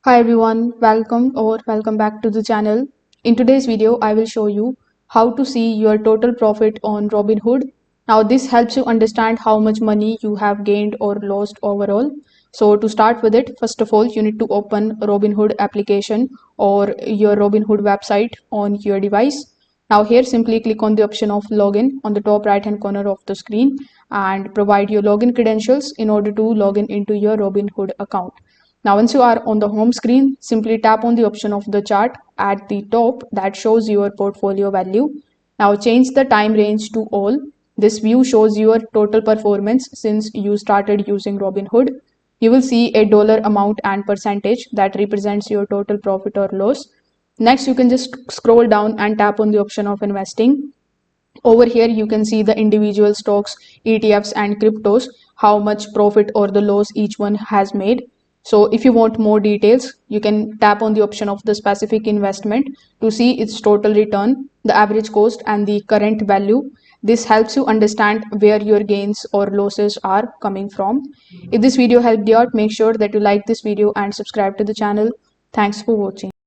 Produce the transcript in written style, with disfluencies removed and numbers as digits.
Hi everyone, welcome back to the channel. In today's video, I will show you how to see your total profit on Robinhood. Now this helps you understand how much money you have gained or lost overall. So to start with it, first of all, you need to open Robinhood application or your Robinhood website on your device. Now here simply click on the option of login on the top right hand corner of the screen and provide your login credentials in order to log in into your Robinhood account. Now, once you are on the home screen, simply tap on the option of the chart at the top that shows your portfolio value. Now, change the time range to all. This view shows your total performance since you started using Robinhood. You will see a dollar amount and percentage that represents your total profit or loss. Next, you can just scroll down and tap on the option of investing. Over here, you can see the individual stocks, ETFs, and cryptos, how much profit or the loss each one has made. So if you want more details, you can tap on the option of the specific investment to see its total return, the average cost, and the current value. This helps you understand where your gains or losses are coming from. If this video helped you out, make sure that you like this video and subscribe to the channel. Thanks for watching.